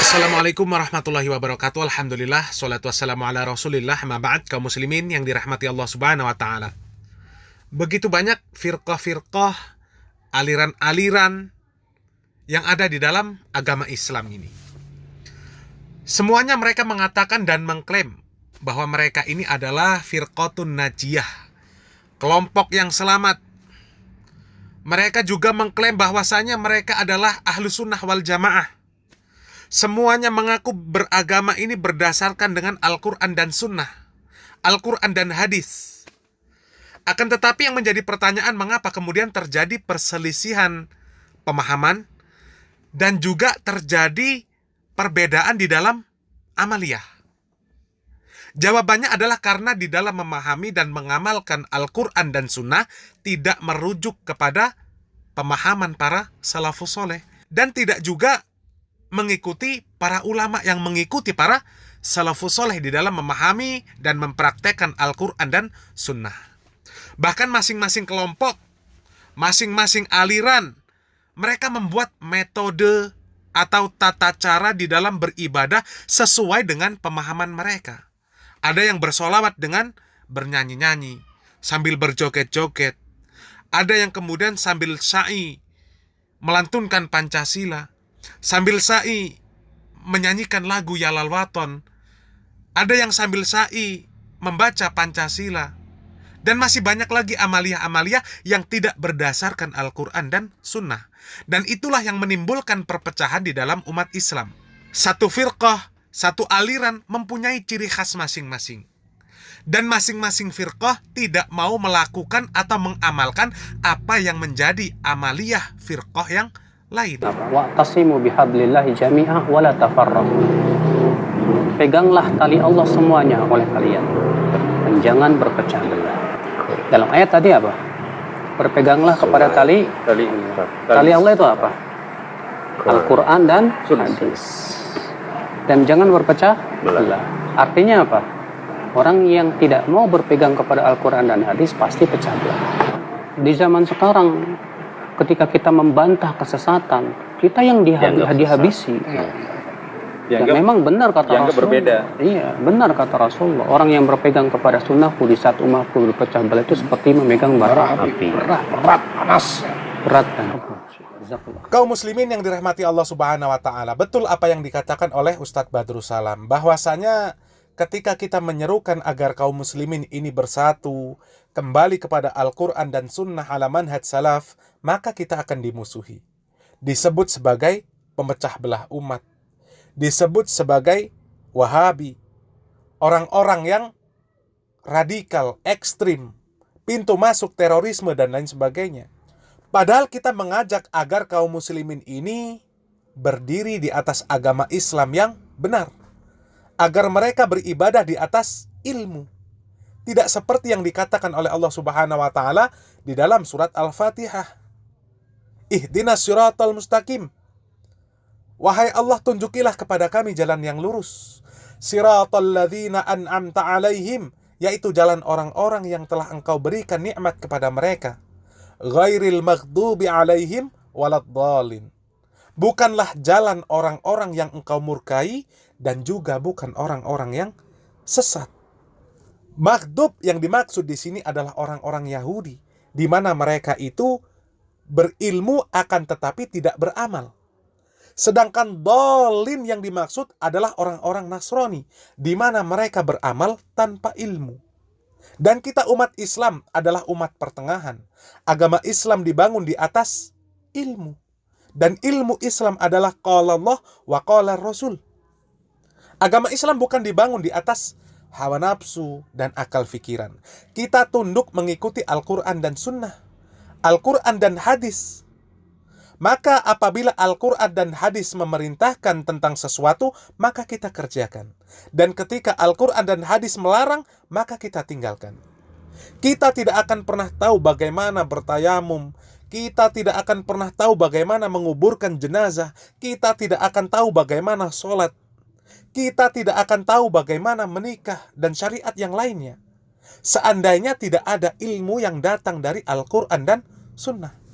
Assalamualaikum warahmatullahi wabarakatuh. Alhamdulillah, salatu wassalamu ala rasulillah, ma ba'd. Kaum muslimin yang dirahmati Allah subhanahu wa ta'ala, begitu banyak firqah-firqah, aliran-aliran yang ada di dalam agama Islam ini. Semuanya mereka mengatakan dan mengklaim bahwa mereka ini adalah firqatun najiyah, kelompok yang selamat. Mereka juga mengklaim bahwasanya mereka adalah ahlu sunnah wal jamaah. Semuanya mengaku beragama ini berdasarkan dengan Al-Quran dan Sunnah, Al-Quran dan hadis. Akan tetapi yang menjadi pertanyaan, mengapa kemudian terjadi perselisihan pemahaman dan juga terjadi perbedaan di dalam amaliyah? Jawabannya adalah karena di dalam memahami dan mengamalkan Al-Quran dan Sunnah tidak merujuk kepada pemahaman para salafus soleh, dan tidak juga mengikuti para ulama yang mengikuti para salafus soleh di dalam memahami dan mempraktekkan Al-Quran dan Sunnah. Bahkan masing-masing kelompok, masing-masing aliran, mereka membuat metode atau tata cara di dalam beribadah sesuai dengan pemahaman mereka. Ada yang bersolawat dengan bernyanyi-nyanyi, sambil berjoget-joget. Ada yang kemudian sambil sa'i, melantunkan Pancasila, sambil sa'i menyanyikan lagu Yalal Waton. Ada yang sambil sa'i membaca Pancasila. Dan masih banyak lagi amaliyah-amaliyah yang tidak berdasarkan Al-Quran dan Sunnah. Dan itulah yang menimbulkan perpecahan di dalam umat Islam. Satu firqah, satu aliran mempunyai ciri khas masing-masing. Dan masing-masing firqah tidak mau melakukan atau mengamalkan apa yang menjadi amaliyah firqah yang lain. Wa'tasimu bihablillahi jami'ah wa la tafarraqu. Peganglah tali Allah semuanya oleh kalian dan jangan berpecah belah. Dalam ayat tadi apa? Berpeganglah kepada tali Allah itu apa? Al-Quran dan hadis. Dan jangan berpecah belah. Artinya apa? Orang yang tidak mau berpegang kepada Al-Quran dan hadis pasti pecah belah. Di zaman sekarang, ketika kita membantah kesesatan, kita yang dihabisi. Dan memang benar kata Rasulullah. Berbeda. Iya, benar kata Rasulullah. Orang yang berpegang kepada sunnahku di saat umatku berpecah belah itu seperti memegang bara api. Berat, panas. Berat kan. Jazakallah. Kaum muslimin yang dirahmati Allah Subhanahu wa taala, betul apa yang dikatakan oleh Ustadz Badrussalam, bahwasanya ketika kita menyerukan agar kaum muslimin ini bersatu, kembali kepada Al-Quran dan Sunnah ala manhaj salaf, maka kita akan dimusuhi. Disebut sebagai pemecah belah umat, disebut sebagai Wahabi, orang-orang yang radikal, ekstrim, pintu masuk terorisme dan lain sebagainya. Padahal kita mengajak agar kaum muslimin ini berdiri di atas agama Islam yang benar, agar mereka beribadah di atas ilmu. Tidak seperti yang dikatakan oleh Allah Subhanahu wa taala di dalam surat Al-Fatihah. Ihdinas siratal mustaqim. Wahai Allah, tunjukilah kepada kami jalan yang lurus. Siratal ladzina an'amta alaihim, yaitu jalan orang-orang yang telah Engkau berikan nikmat kepada mereka. Ghairil maghdubi alaihim waladdallin. Bukanlah jalan orang-orang yang Engkau murkai dan juga bukan orang-orang yang sesat. Maghdub yang dimaksud di sini adalah orang-orang Yahudi, di mana mereka itu berilmu akan tetapi tidak beramal. Sedangkan dhalin yang dimaksud adalah orang-orang Nasrani, di mana mereka beramal tanpa ilmu. Dan kita umat Islam adalah umat pertengahan. Agama Islam dibangun di atas ilmu. Dan ilmu Islam adalah qala Allah wa qala Rasul. Agama Islam bukan dibangun di atas hawa nafsu dan akal fikiran. Kita tunduk mengikuti Al-Quran dan Sunnah, Al-Quran dan hadis. Maka apabila Al-Quran dan hadis memerintahkan tentang sesuatu, maka kita kerjakan. Dan ketika Al-Quran dan hadis melarang, maka kita tinggalkan. Kita tidak akan pernah tahu bagaimana bertayamum. Kita tidak akan pernah tahu bagaimana menguburkan jenazah. Kita tidak akan tahu bagaimana sholat. Kita tidak akan tahu bagaimana menikah dan syariat yang lainnya, seandainya tidak ada ilmu yang datang dari Al-Quran dan Sunnah.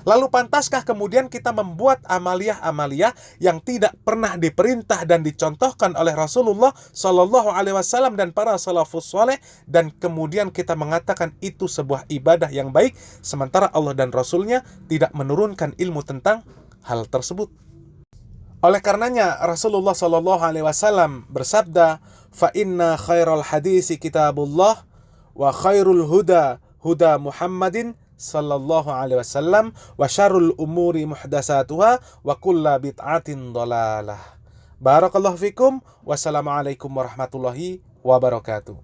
Lalu pantaskah kemudian kita membuat amaliyah-amaliyah yang tidak pernah diperintah dan dicontohkan oleh Rasulullah Shallallahu Alaihi Wasallam dan para salafus soleh, dan kemudian kita mengatakan itu sebuah ibadah yang baik, sementara Allah dan Rasulnya tidak menurunkan ilmu tentang hal tersebut. Oleh karenanya Rasulullah Shallallahu Alaihi Wasallam bersabda, "Fa inna khairal hadisi kitabullah wa khairul huda huda Muhammadin sallallahu alaihi wasallam wa syarrul umuri muhdatsatuha wa kullu bid'atin dhalalah." Barakallahu fikum. Wassalamualaikum warahmatullahi wabarakatuh.